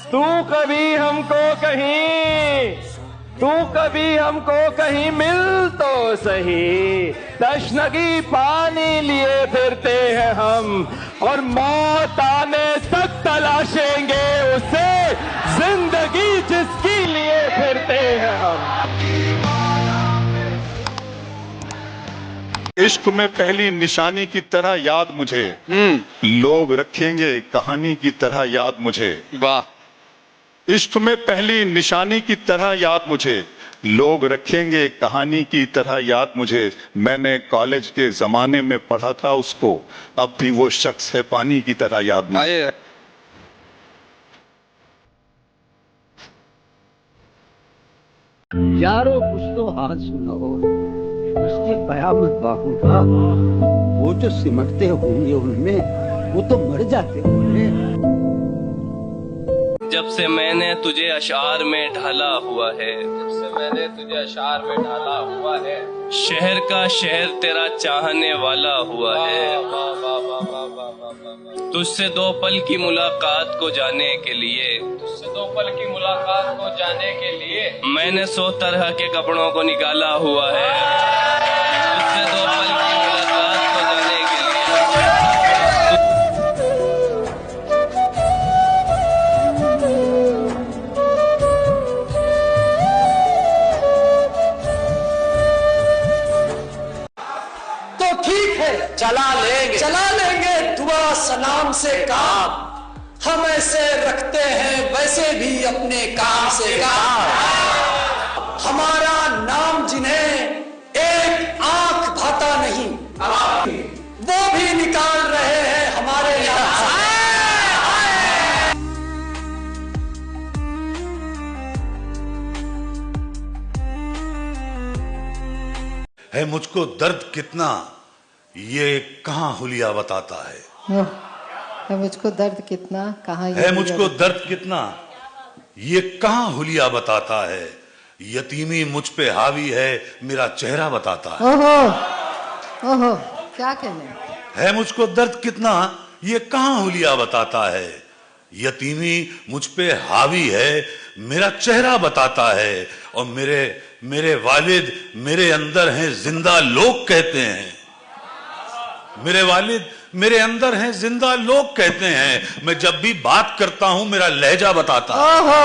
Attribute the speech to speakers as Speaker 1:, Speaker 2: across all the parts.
Speaker 1: तू कभी हमको कहीं, तू कभी हमको कहीं मिल तो सही। तशनगी पानी लिए फिरते हैं हम, और मौत आने तक तलाशेंगे उसे, जिंदगी जिसकी लिए फिरते हैं हम।
Speaker 2: इश्क में पहली निशानी की तरह याद मुझे, लोग रखेंगे कहानी की तरह याद मुझे।
Speaker 3: वाह।
Speaker 2: इश्क में पहली निशानी की तरह याद मुझे, लोग रखेंगे कहानी की तरह याद मुझे। मैंने कॉलेज के जमाने में पढ़ा था उसको, अब भी वो शख्स है पानी की तरह याद मुझे।
Speaker 4: यारो कुछ तो हाथ सुनाओ, उसकी कयामत बाहूगा। वो जो सिमटते होंगे उनमें, वो तो मर जाते होंगे।
Speaker 5: जब से मैंने तुझे अशार में ढाला हुआ है, जब से मैंने तुझे अशार में ढाला हुआ है, शहर का शहर तेरा चाहने वाला हुआ है। तुझसे दो पल की मुलाकात को जाने के लिए, तुझसे दो पल की मुलाकात को जाने के लिए मैंने 100 तरह के कपड़ों को निकाला हुआ है। तुझसे दो पल की मुलाकात को जाने के लिए।
Speaker 6: तो ठीक है, चला लेंगे दुआ सलाम से काम। हम ऐसे रखते हैं वैसे भी अपने काम से काम। हमारा नाम जिन्हें एक आंख भाता नहीं, वो भी निकाल रहे हैं हमारे यहाँ।
Speaker 7: है मुझको दर्द कितना, ये कहाँ हुलिया बताता है।
Speaker 8: है मुझको दर्द कितना, कहाँ
Speaker 7: है मुझको दर्द कितना, ये कहाँ हुलिया बताता है। यतीमी मुझ पे हावी है, मेरा चेहरा बताता है।
Speaker 8: ओहो ओहो, क्या कहने।
Speaker 7: है मुझको दर्द कितना, ये कहाँ हुलिया बताता है। यतीमी मुझ पे हावी है, मेरा चेहरा बताता है। और मेरे वालिद मेरे अंदर हैं जिंदा लोग कहते हैं। मेरे वालिद मेरे अंदर हैं जिंदा लोग कहते हैं। मैं जब भी बात करता हूं मेरा लहजा बताता है।
Speaker 8: ओहो,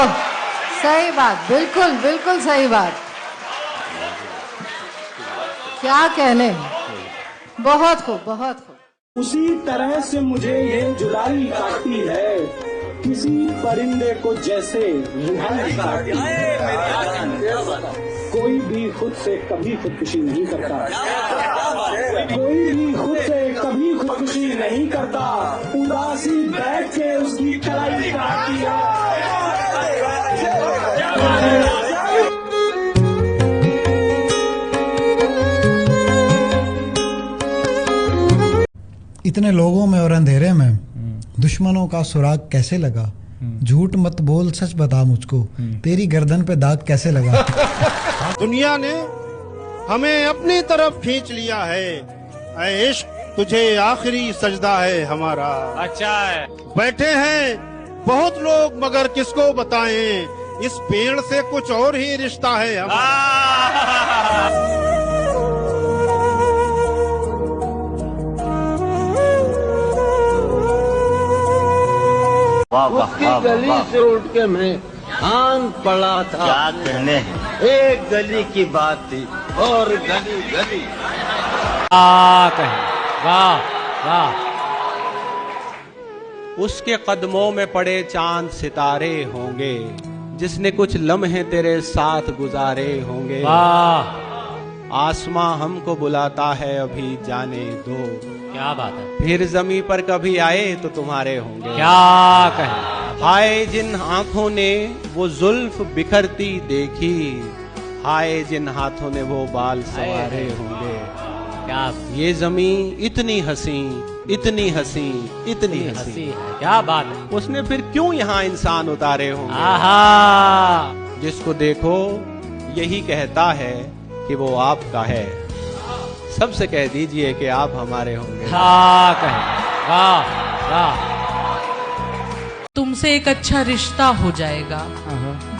Speaker 8: सही बात, बिल्कुल बिल्कुल सही बात। क्या कहने, बहुत खूब बहुत खूब।
Speaker 9: उसी तरह से मुझे ये जुदाई काटती है, किसी परिंदे को जैसे रुहानी काटती है। कोई भी खुद से कभी खुदकुशी नहीं करता, कोई भी खुद से कभी खुदकुशी नहीं करता। उदासी बैठ के उसकी कलाई काटती है।
Speaker 10: इतने लोगों में और अंधेरे में दुश्मनों का सुराग कैसे लगा। झूठ मत बोल, सच बता मुझको, तेरी गर्दन पे दाग कैसे लगा।
Speaker 9: दुनिया ने हमें अपनी तरफ खींच लिया है, ऐ इश्क तुझे आखिरी सजदा है हमारा।
Speaker 5: अच्छा है।
Speaker 9: बैठे हैं बहुत लोग मगर किसको बताएं, इस पेड़ से कुछ और ही रिश्ता है हमारा।
Speaker 4: उसकी गली से उठ के मैं आन पड़ा था। क्या कहने हैं। एक गली की बात थी और गली गली।
Speaker 3: वाह वाह। उसके कदमों में पड़े चांद सितारे होंगे, जिसने कुछ लम्हे तेरे साथ गुजारे होंगे। वाह। आसमां हमको बुलाता है अभी जाने दो। क्या बात है। फिर जमीन पर कभी आए तो तुम्हारे होंगे। क्या कहें। हाय जिन आंखों ने वो जुल्फ बिखरती देखी, हाय जिन हाथों ने वो बाल संवारे होंगे। क्या ये जमीन इतनी हसी, इतनी हसी, इतनी हसी है। क्या बात है। उसने फिर क्यों यहाँ इंसान उतारे होंगे। आहा। जिसको देखो यही कहता है कि वो आपका है। सबसे कह दीजिए कि आप हमारे होंगे। वाह वाह।
Speaker 11: तुमसे एक अच्छा रिश्ता हो जाएगा,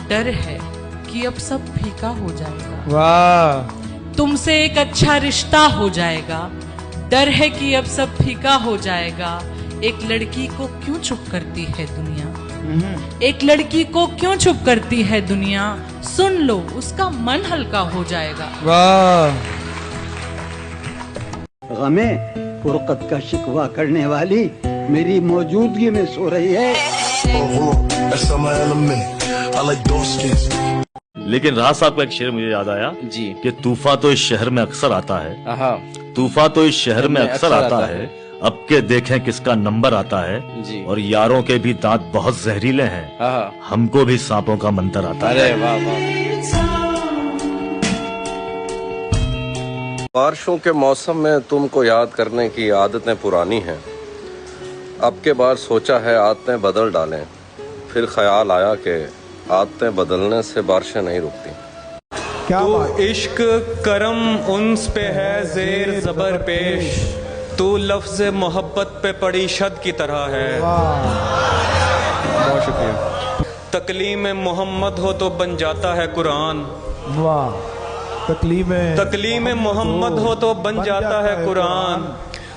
Speaker 11: डर है कि अब सब फीका हो जाएगा।
Speaker 3: वाह।
Speaker 11: तुमसे एक अच्छा रिश्ता हो जाएगा, डर है कि अब सब फीका हो जाएगा। एक लड़की को क्यों चुप करती है दुनिया, एक लड़की को क्यों चुप करती है दुनिया, सुन लो उसका मन हल्का हो जाएगा।
Speaker 3: वाह।
Speaker 4: गमे फुरकत का शिकवा करने वाली मेरी मौजूदगी में सो रही है।
Speaker 12: लेकिन राज साहब का एक शेर मुझे याद आया जी कि तूफा तो इस शहर में अक्सर आता है, तूफा तो इस शहर में अक्सर आता है, अब के देखें किसका नंबर आता है जी। और यारों के भी दांत बहुत जहरीले हैं, हमको भी सांपों का मंतर आता है।
Speaker 5: अरे वाह वाह। बारिशों के मौसम में तुमको याद करने की आदतें पुरानी हैं, अब के बार सोचा है आदतें बदल डालें, फिर ख्याल आया कि आदतें बदलने से बारिशें नहीं रुकती।
Speaker 3: तू इश्क करम उन्स पे है जेर जबर पेश, तू लफ्ज मोहब्बत पे पड़ी शद की तरह है। बहुत शुक्रिया। तकलीम मोहम्मद हो तो बन जाता है कुरान।
Speaker 13: वाह।
Speaker 3: तकलीम मोहम्मद हो तो बन जाता है कुरान,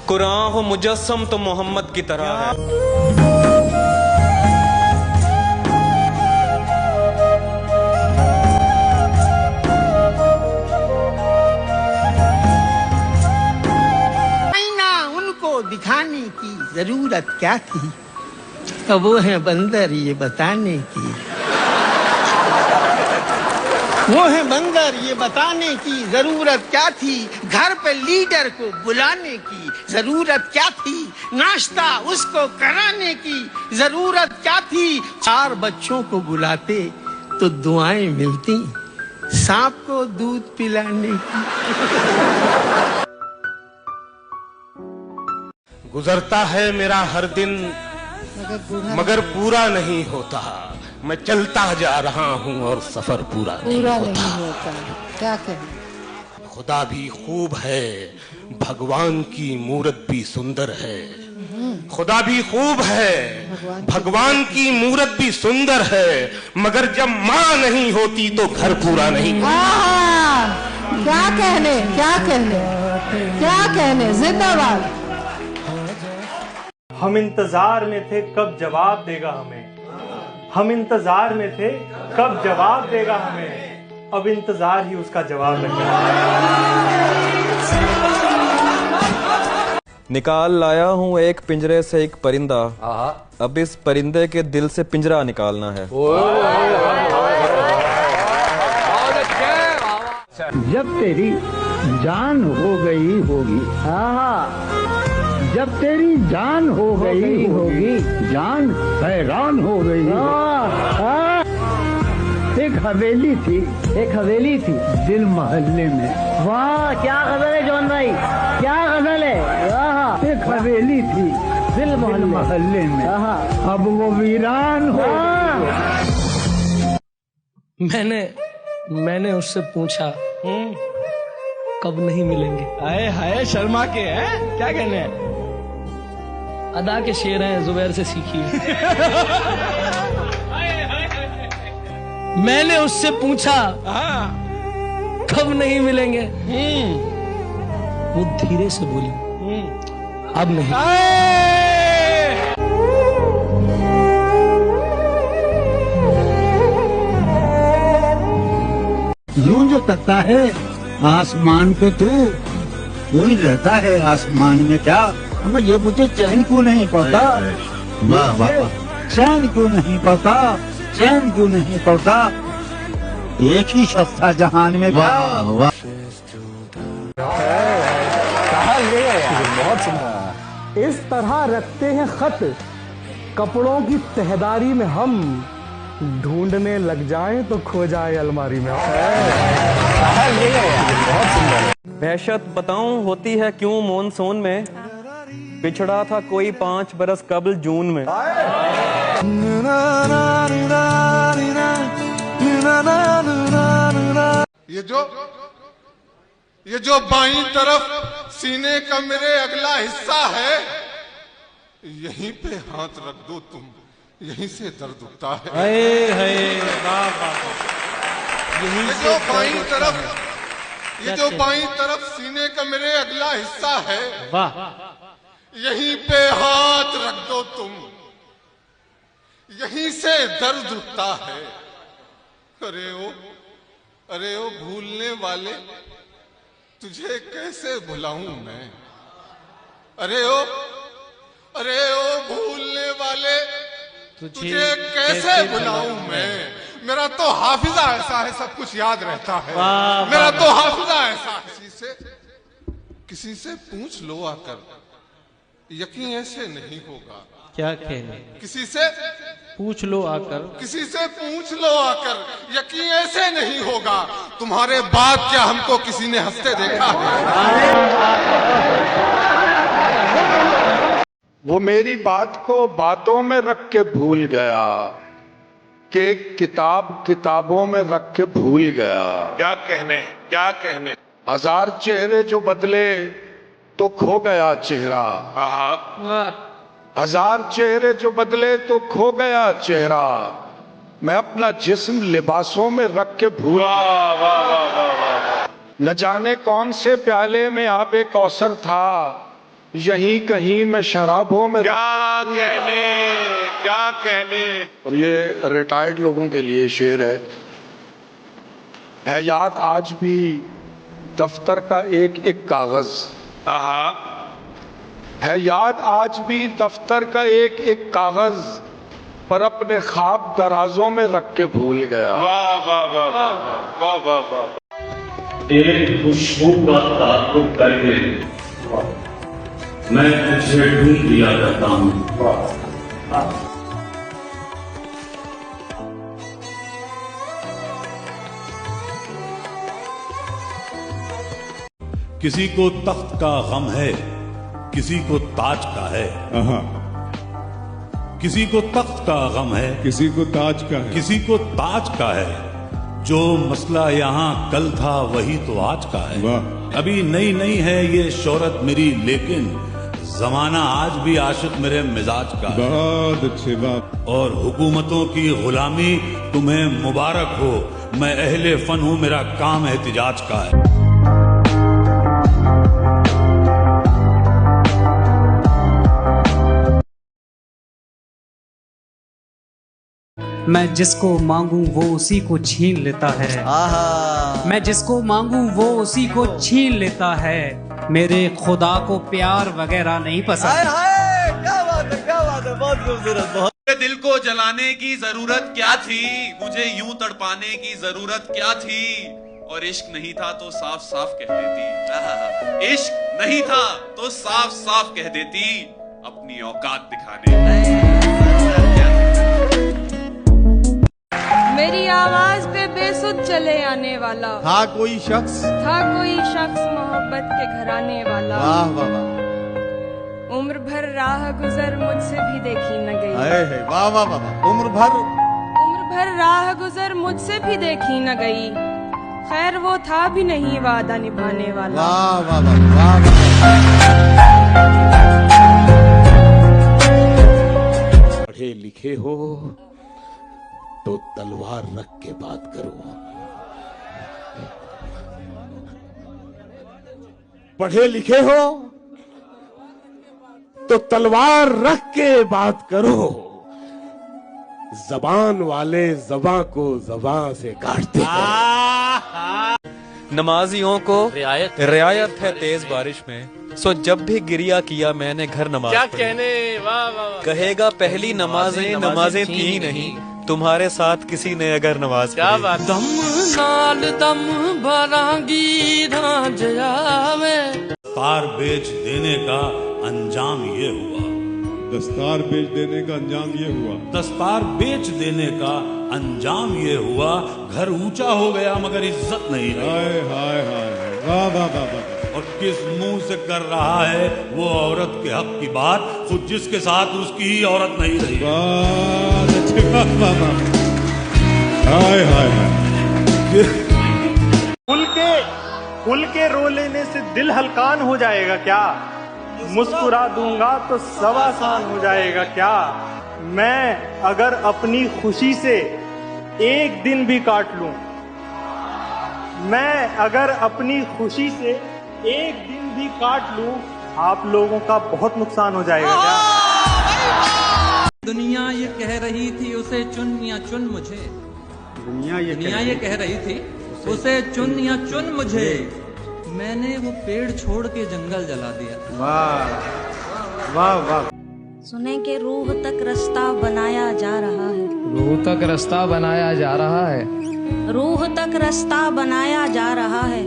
Speaker 3: कुरान हो मुजस्सम तो मोहम्मद की तरह है।
Speaker 4: दिखाने की जरूरत क्या थी, अब वो है बंदर ये बताने की, वो है बंदर ये बताने की जरूरत क्या थी, घर पे लीडर को बुलाने की जरूरत क्या थी, नाश्ता उसको कराने की जरूरत क्या थी, 4 बच्चों को बुलाते तो दुआएं मिलती, सांप को दूध पिलाने की।
Speaker 3: गुजरता है मेरा हर दिन मगर पूरा नहीं होता, मैं चलता जा रहा हूँ और सफर पूरा नहीं होता।
Speaker 8: क्या कहें।
Speaker 3: खुदा भी खूब है, भगवान की मूरत भी सुंदर है, खुदा भी खूब है, भगवान की मूरत भी सुंदर है, मगर जब माँ नहीं होती तो घर पूरा नहीं होता।
Speaker 8: क्या कहने, क्या कहने, क्या कहने। जिंदाबाद।
Speaker 13: हम इंतजार में थे कब जवाब देगा हमें, हम इंतजार में थे कब जवाब देगा हमें, अब इंतजार ही उसका जवाब लगेगा।
Speaker 14: निकाल लाया हूँ एक पिंजरे से एक परिंदा, अब इस परिंदे के दिल से पिंजरा निकालना है।
Speaker 4: जब तेरी जान हो गई होगी, जब तेरी जान हो गई होगी, जान हैरान हो गई। एक हवेली थी दिल मोहल्ले में। वाह क्या गजल है जॉन भाई, क्या गजल है। एक हवेली थी दिल मोहल्ले में, अब वो वीरान हो गई।
Speaker 6: मैंने उससे पूछा कब नहीं मिलेंगे।
Speaker 1: हाय हाय शर्मा के हैं, क्या कहने हैं।
Speaker 6: अदा के शेर हैं, जुबैर से सीखिए। मैंने उससे पूछा कब नहीं मिलेंगे, वो धीरे से बोली अब नहीं।
Speaker 4: यूं जो तकता है आसमान पे, तू वही रहता है आसमान में क्या। ये मुझे चैन क्यों नहीं पड़ता, चैन क्यों नहीं पड़ता, चैन क्यों नहीं पड़ता, एक ही शख्स था जहान में। वाह
Speaker 9: बहुत सुंदर। इस तरह रखते हैं खत कपड़ों की तहदारी में, हम ढूंढने लग जाएं तो खो जाए अलमारी में।
Speaker 14: बहुत सुंदर। वहशत बताऊं होती है क्यों मॉनसून में, बिछड़ा था कोई 5 बरस कबल जून में।
Speaker 15: ये जो बाईं तरफ सीने का मेरे अगला हिस्सा है, यहीं पे हाथ रख दो तुम, यहीं से दर्द उठता है।
Speaker 13: वाह वाह।
Speaker 15: ये जो बाईं तरफ, ये जो बाईं तरफ सीने का मेरे अगला हिस्सा है,
Speaker 13: वाह,
Speaker 15: यहीं पे हाथ रख दो तुम, यहीं से दर्द उठता है। अरे ओ भूलने वाले, तुझे कैसे भुलाऊं मैं? अरे ओ भूलने वाले, तुझे कैसे भुलाऊं मैं? मेरा तो हाफिजा ऐसा है, सब कुछ याद रहता है। मेरा तो हाफिजा ऐसा है। किसी से पूछ लो आकर, यकीन ऐसे नहीं होगा।
Speaker 13: क्या कहने?
Speaker 15: किसी से
Speaker 13: पूछ लो आकर,
Speaker 15: किसी से पूछ लो आकर, यकीन ऐसे नहीं होगा। तुम्हारे बाद क्या हमको किसी ने हंसते देखा है?
Speaker 16: वो मेरी बात को बातों में रख के भूल गया कि किताबों में रख के भूल गया।
Speaker 15: क्या कहने?
Speaker 16: हजार चेहरे जो बदले तो खो गया चेहरा। हजार चेहरे जो बदले तो खो गया चेहरा। मैं अपना जिस्म लिबासों में रख के भूल। न जाने कौन से प्याले में आबे कौसर था, यहीं कहीं मैं शराबों में।
Speaker 15: क्या कहने?
Speaker 16: और ये रिटायर्ड लोगों के लिए शेर है याद आज भी दफ्तर का एक एक कागज। है याद आज भी दफ्तर का एक एक कागज, पर अपने ख्वाब दराजों में रख के भूल गया।
Speaker 17: एक खुशबू का ताल्लुक करके मैं तुझे ढूंढ लिया करता हूँ।
Speaker 7: किसी को तख्त का गम है, किसी को ताज का है। किसी को तख्त का गम है,
Speaker 18: किसी को ताज का है,
Speaker 7: किसी को ताज का है। जो मसला यहाँ कल था वही तो आज का है। अभी नई नई है ये शोहरत मेरी, लेकिन जमाना आज भी आशिक मेरे मिजाज का है।
Speaker 18: बहुत अच्छी बात।
Speaker 7: और हुकूमतों की गुलामी तुम्हें मुबारक हो, मैं अहले फन हूँ, मेरा काम एहतिजाज का है।
Speaker 19: मैं जिसको मांगू वो उसी को छीन लेता है। मैं जिसको मांगू वो उसी को छीन लेता है। मेरे खुदा को प्यार वगैरह नहीं पसंद।
Speaker 1: क्या बात है, बहुत खूबसूरत। बहुत
Speaker 20: दिल को जलाने की जरूरत क्या थी, मुझे यूं तड़पाने की जरूरत क्या थी। और इश्क नहीं था तो साफ साफ कह देती, इश्क नहीं था तो साफ साफ कह देती, अपनी औकात दिखाने।
Speaker 21: मेरी आवाज पे बेसुध चले आने वाला
Speaker 1: था कोई शख्स
Speaker 21: मोहब्बत के घराने वाला।
Speaker 1: वाह वाह वाह।
Speaker 21: उम्र भर राह गुजर मुझसे भी देखी न गई।
Speaker 1: वाह वाह वाह। उम्र
Speaker 21: भर राह गुजर मुझसे भी देखी न गई। खैर वो था भी नहीं वादा निभाने वाला।
Speaker 1: वाह वाह वाह।
Speaker 22: पढ़े लिखे हो तो तलवार रख के बात करो। पढ़े लिखे हो तो तलवार रख के बात करो। जबान वाले जबां को जबां से काटते हैं।
Speaker 14: नमाजियों को रियायत है तेज बारिश में, सो जब भी गिरिया किया मैंने घर नमाज
Speaker 5: क्या
Speaker 14: पढ़ी।
Speaker 5: कहने, वाह वाह।
Speaker 14: कहेगा पहली नमाजें थी नहीं, तुम्हारे साथ किसी ने अगर नमाज
Speaker 5: क्या बात।
Speaker 11: दम नाल दम भरांगी राज आवे।
Speaker 7: दस्तार बेच देने का अंजाम ये हुआ।
Speaker 18: दस्तार बेच देने का अंजाम ये हुआ।
Speaker 7: दस्तार बेच देने का अंजाम ये हुआ। घर ऊंचा हो गया मगर इज्जत नहीं रही।
Speaker 18: हाय हाय हाय, वाह वाह वाह।
Speaker 7: और किस मुंह से कर रहा है वो औरत के हक की बात, खुद जिसके साथ उसकी ही औरत नहीं रही।
Speaker 18: हाय हाय हाय।
Speaker 13: खुल के रो लेने से दिल हल्कान हो जाएगा क्या? मुस्कुरा दूंगा तो सब आसान हो जाएगा क्या? मैं अगर अपनी खुशी से एक दिन भी काट लूं, मैं अगर अपनी खुशी से एक दिन भी काट लूं, आप लोगों का बहुत नुकसान हो जाएगा। क्या
Speaker 2: दुनिया ये कह रही थी उसे चुन या चुन मुझे, दुनिया ये कह रही थी उसे चुन या चुन मुझे, मैंने वो पेड़ छोड़ के जंगल जला दिया।
Speaker 13: वाह वाह वाह।
Speaker 10: सुने के रूह तक रास्ता बनाया जा रहा है,
Speaker 2: रूह तक रास्ता बनाया जा रहा है,
Speaker 10: रूह तक रास्ता बनाया जा रहा है,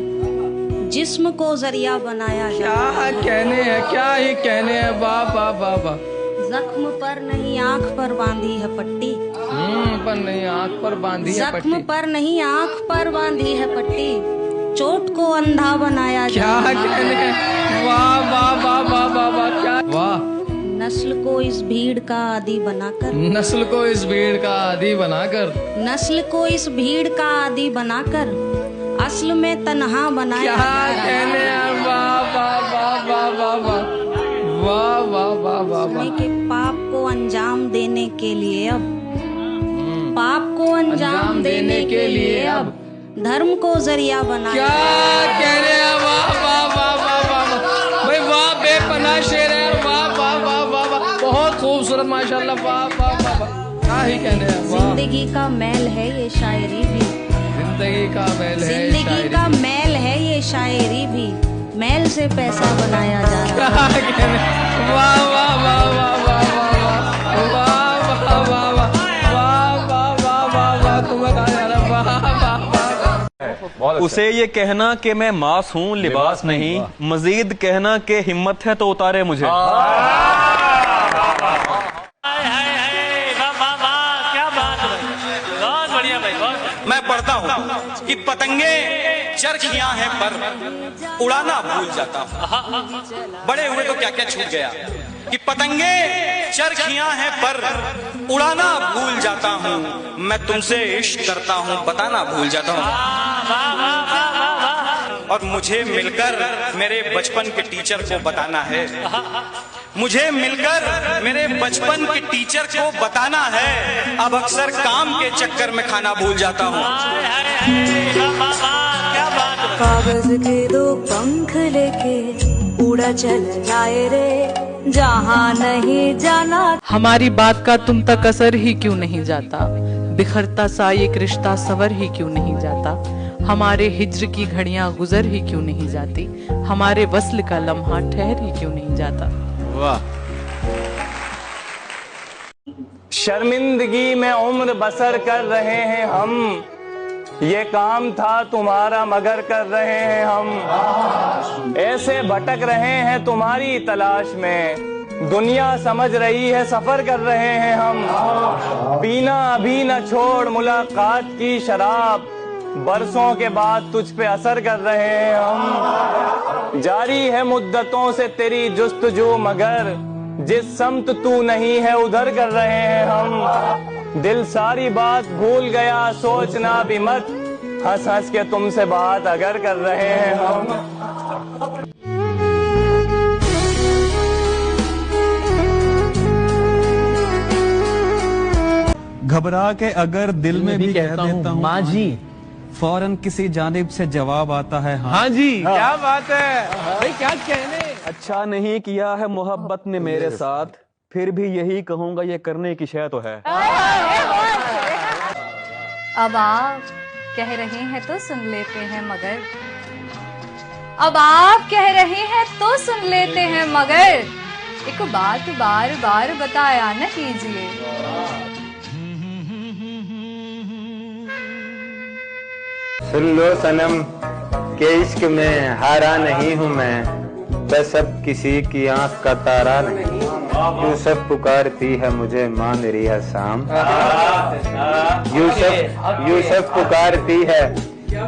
Speaker 10: जिस्म को जरिया बनाया जा रहा है।
Speaker 2: क्या कहने हैं, क्या ही कहने हैं। वाह वाह वाह वाह।
Speaker 10: जख्म पर नहीं आँख पर बांधी है पट्टी,
Speaker 2: पर नहीं आँख पर बांधी है पट्टी,
Speaker 10: जख्म पर नहीं आँख पर बांधी है पट्टी, चोट को अंधा बनाया जा रहा है।
Speaker 2: क्या कहने हैं। वाह वाह वाह वाह वाह वाह। क्या वाह।
Speaker 10: नस्ल को इस भीड़ का आदी बनाकर,
Speaker 2: नस्ल को इस भीड़ का आदी बनाकर,
Speaker 10: नस्ल को इस भीड़ का आदी बनाकर, असल में तन्हा बनाया जा रहा है।
Speaker 2: क्या कहने हैं। वाह वाह वाह वाह वाह वाह वाह वाह वाह वाह वाह।
Speaker 10: के पाप को अंजाम देने के लिए अब, पाप को अंजाम देने के लिए अब धर्म को जरिया बनाया।
Speaker 2: क्या कहने हैं। वाह वाह वाह वाह वाह भाई वाह, बेपनाह शेर है। वाह वाह वाह वाह वाह, बहुत खूबसूरत माशाल्लाह। वाह वाह वाह वाह, क्या ही कहने हैं।
Speaker 10: जिंदगी का मैल है ये शायरी भी,
Speaker 2: जिंदगी का मैल है,
Speaker 10: जिंदगी का मैल है ये शायरी भी, मैल से पैसा बनाया जा रहा है।
Speaker 2: क्या कहने हैं। वाह वाह वाह वाह वाह वाह वाह वाह वाह वाह वाह वाह वाह वाह, तुम्हें कहा जा रहा है। वाह वाह वाह।
Speaker 14: उसे ये कहना कि मैं मास हूँ लिबास नहीं, मजीद कहना कि हिम्मत है तो उतारे मुझे।
Speaker 23: मैं पढ़ता हूँ कि पतंगे चरखियां हैं पर उड़ाना भूल जाता हूँ, बड़े हुए तो क्या क्या छूट गया, कि पतंगे चरखियां हैं पर उड़ाना भूल जाता हूँ, मैं तुमसे इश्क करता हूँ बताना भूल जाता हूँ, और मुझे मिलकर मेरे बचपन के टीचर को बताना है, मुझे मिलकर मेरे बचपन के टीचर को बताना है, अब अक्सर काम के चक्कर में खाना भूल जाता हूँ।
Speaker 24: कागज के दो पंख लेके उड़ा चल जाए रे, जहाँ नहीं जाना।
Speaker 11: हमारी बात का तुम तक असर ही क्यों नहीं जाता, बिखरता सा एक रिश्ता सवर ही क्यों नहीं जाता, हमारे हिज्र की घड़ियां गुजर ही क्यों नहीं जाती, हमारे वस्ल का लम्हा ठहर ही क्यों नहीं जाता।
Speaker 14: वाह। शर्मिंदगी में उम्र बसर कर रहे हैं हम, ये काम था तुम्हारा मगर कर रहे हैं हम, ऐसे भटक रहे हैं तुम्हारी तलाश में, दुनिया समझ रही है सफर कर रहे हैं हम, पीना अभी न छोड़ मुलाकात की शराब, बरसों के बाद तुझ पे असर कर रहे हैं हम, जारी है मुद्दतों से तेरी जुस्तजू मगर जिस समत तू नहीं है उधर कर रहे हैं हम, दिल सारी बात भूल गया सोचना भी मत, हंस हंस के तुमसे बात अगर कर रहे हैं हम।
Speaker 25: घबरा के अगर दिल में भी कह देता हूँ माँ जी, फौरन किसी जानिब से जवाब आता है हाँ जी।
Speaker 14: क्या बात है भाई, क्या कहने। अच्छा नहीं किया है मोहब्बत ने मेरे साथ, फिर भी यही कहूंगा ये करने की शय तो है।
Speaker 8: अब आप कह रहे हैं तो सुन लेते हैं मगर, अब आप कह रहे हैं तो सुन लेते हैं मगर, एक बात बार बार बताया न कीजिए।
Speaker 26: सुन लो सनम के इश्क में हारा नहीं हूँ मैं, बस अब किसी की आंख का तारा नहीं, यूसुफ पुकारती है मुझे माँ मेरी हसाम, यूसुफ पुकारती है,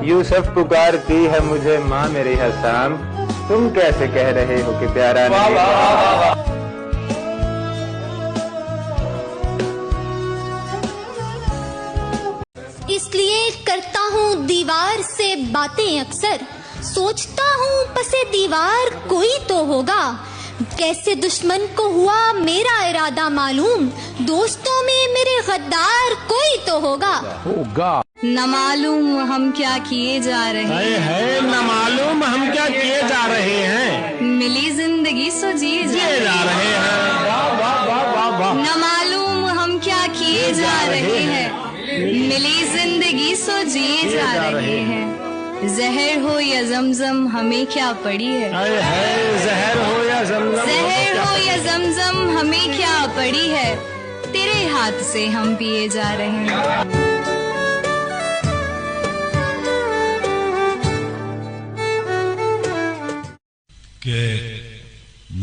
Speaker 26: यूसुफ पुकारती है मुझे माँ मेरी हसाम, तुम कैसे कह रहे हो कि प्यारा नहीं।
Speaker 27: इसलिए करता हूँ दीवार से बातें अक्सर, सोचता हूँ पसे दीवार कोई तो होगा, कैसे दुश्मन को हुआ मेरा इरादा मालूम, दोस्तों में मेरे गद्दार कोई तो होगा।
Speaker 10: न मालूम हम क्या किए जा रहे हैं,
Speaker 22: न मालूम हम क्या किए जा रहे हैं,
Speaker 10: मिली जिंदगी सो जिए
Speaker 22: जा रहे हैं। वाह वाह वाह वाह वाह।
Speaker 10: न मालूम हम क्या किए जा रहे हैं, मिली जिंदगी सो जिए जा रहे हैं। जहर हो या जमजम हमें क्या पड़ी है,
Speaker 22: जहर हो या जमजम,
Speaker 10: जहर हो या जमजम हमें क्या पड़ी है, तेरे हाथ से हम पिए जा रहे हैं।
Speaker 7: कि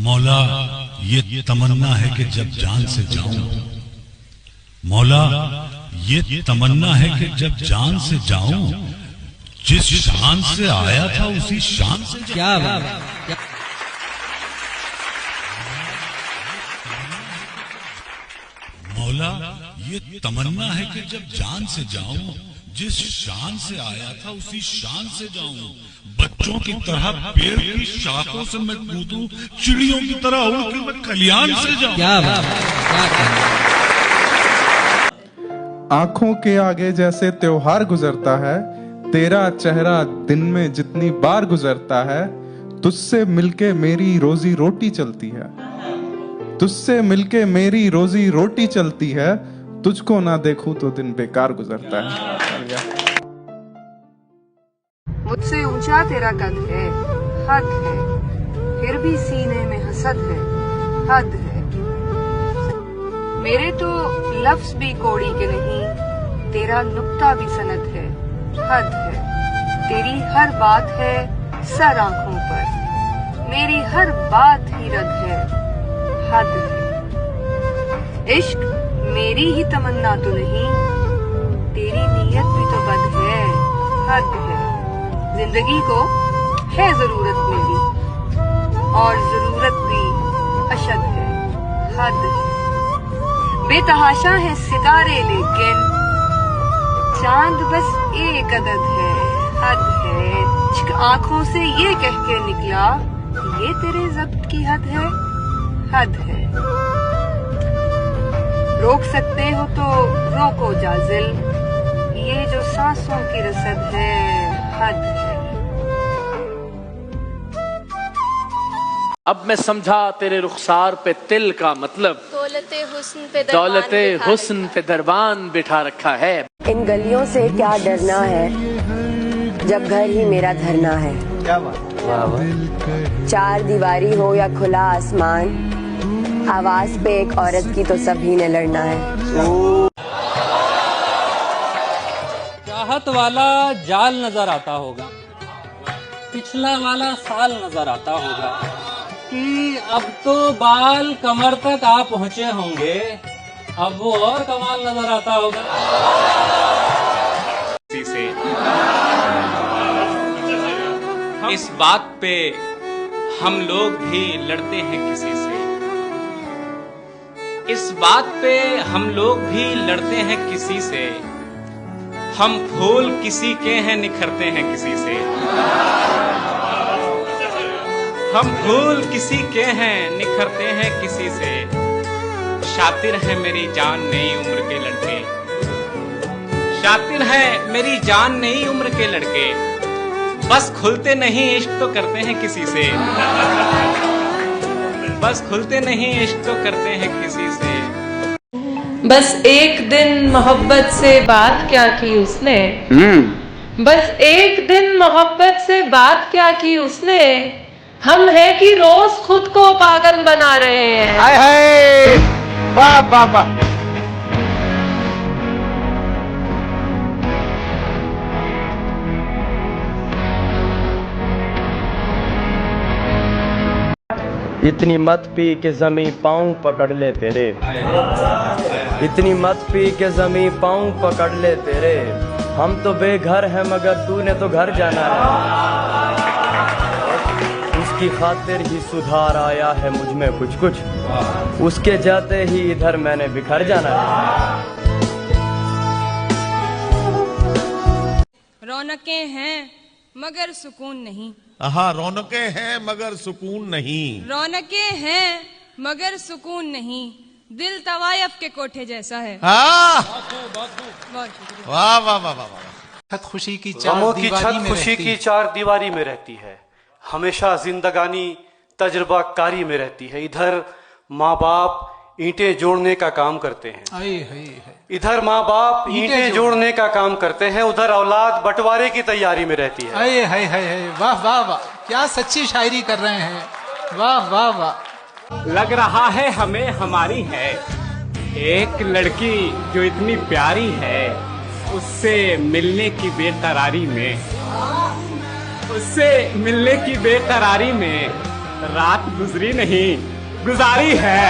Speaker 7: मौला ये तमन्ना है कि जब जान से जाऊं, मौला ये तमन्ना है कि जब जान से जाऊं, जिस शान से आया था उसी शान से
Speaker 19: क्या
Speaker 7: मौला ये तमन्ना है कि जब जान से जाऊं, जिस शान से आया था उसी शान से जाऊं। बच्चों की तरह पेड़ की शाखों से मैं कूदूं, चिड़ियों की तरह उड़ के मैं कल्याण से जाऊं।
Speaker 19: क्या
Speaker 3: आंखों के आगे जैसे त्योहार गुजरता है, तेरा चेहरा दिन में जितनी बार गुजरता है, तुझसे मिलके मेरी रोजी रोटी चलती है, तुझसे मिलके मेरी रोजी रोटी चलती है, तुझको ना देखूं तो दिन बेकार गुजरता है।
Speaker 24: मुझसे ऊंचा तेरा कद है, हद है, फिर भी सीने में हसद है, हद है। मेरे तो लफ्ज भी कोड़ी के नहीं, तेरा नुक्ता भी सनद है, हद है। तेरी हर बात है सर आंखों पर, मेरी हर बात ही रद है, हद है। इश्क मेरी ही तमन्ना तो नहीं, तेरी नीयत भी तो बद है, हद है। जिंदगी को है जरूरत मेरी, और जरूरत भी अशद है, हद है। बेतहाशा है सितारे लेकिन चांद बस एक अदद है, हद है। इश्क आंखों से ये कह के निकला, ये तेरे ज़ब्त की हद है, हद है। रोक सकते हो तो रोको जाजिल, ये जो सांसों की रसद है, हद है।
Speaker 22: अब मैं समझा तेरे रुखसार पे तिल का मतलब, दौलते हुस्न पे दरबान बिठा रखा है।
Speaker 4: इन गलियों से क्या डरना है, जब घर ही मेरा धरना है।
Speaker 1: क्या बात।
Speaker 4: चार दीवारी हो या खुला आसमान, आवाज पे एक औरत की तो सभी ने लड़ना है।
Speaker 19: चाहत वाला जाल नजर आता होगा, पिछला वाला साल नजर आता होगा, कि अब तो बाल कमर तक आ पहुंचे होंगे, अब वो और कमाल नजर आता होगा।
Speaker 23: इस बात पे हम लोग भी लड़ते हैं किसी से, इस बात पे हम लोग भी लड़ते हैं किसी से, हम फूल किसी के हैं निखरते हैं किसी से, हम फूल किसी के हैं निखरते हैं किसी से। शातिर है मेरी जान नई उम्र के लड़के, शातिर है मेरी जान नई उम्र के लड़के, बस खुलते नहीं इश्क तो करते हैं किसी से, बस खुलते नहीं इश्क तो करते हैं किसी से।
Speaker 11: बस एक दिन मोहब्बत से बात क्या की उसने, बस एक दिन मोहब्बत से बात क्या की उसने, हम है कि रोज खुद को पागल बना रहे हैं।
Speaker 22: हाय हाय, वाह वाह वाह।
Speaker 26: इतनी मत पी के जमी पाँव पकड़ ले तेरे, इतनी मत पी के जमी पाँव पकड़ ले तेरे, हम तो बेघर हैं मगर तूने तो घर जाना है, उसकी खातिर ही सुधार आया है मुझ में कुछ कुछ, उसके जाते ही इधर मैंने बिखर जाना है।
Speaker 21: रौनकें हैं मगर सुकून नहीं,
Speaker 6: हाँ, रौनकें हैं मगर सुकून नहीं।
Speaker 21: रौनकें हैं मगर सुकून नहीं, दिल तवायफ के कोठे जैसा है।
Speaker 6: हाँ,
Speaker 21: बहुत शुक्रिया।
Speaker 6: वाह वाह वाह वाह।
Speaker 9: छत खुशी की
Speaker 12: गमों की छत खुशी की चार दीवारी में रहती है, हमेशा जिंदगानी तजुर्बा कारी में रहती है। इधर माँ बाप ईंटें जोड़ने का काम करते हैं, इधर माँ बाप ईंटें जोड़ने का काम करते हैं, उधर औलाद बंटवारे की तैयारी में रहती है।
Speaker 9: वाह वाह वाह, क्या सच्ची शायरी कर रहे हैं। वाह वाह वाह।
Speaker 15: लग रहा है हमें हमारी है एक लड़की जो इतनी प्यारी है, उससे मिलने की बेकरारी में, उससे मिलने की बेकरारी में रात गुजरी नहीं गुजारी है।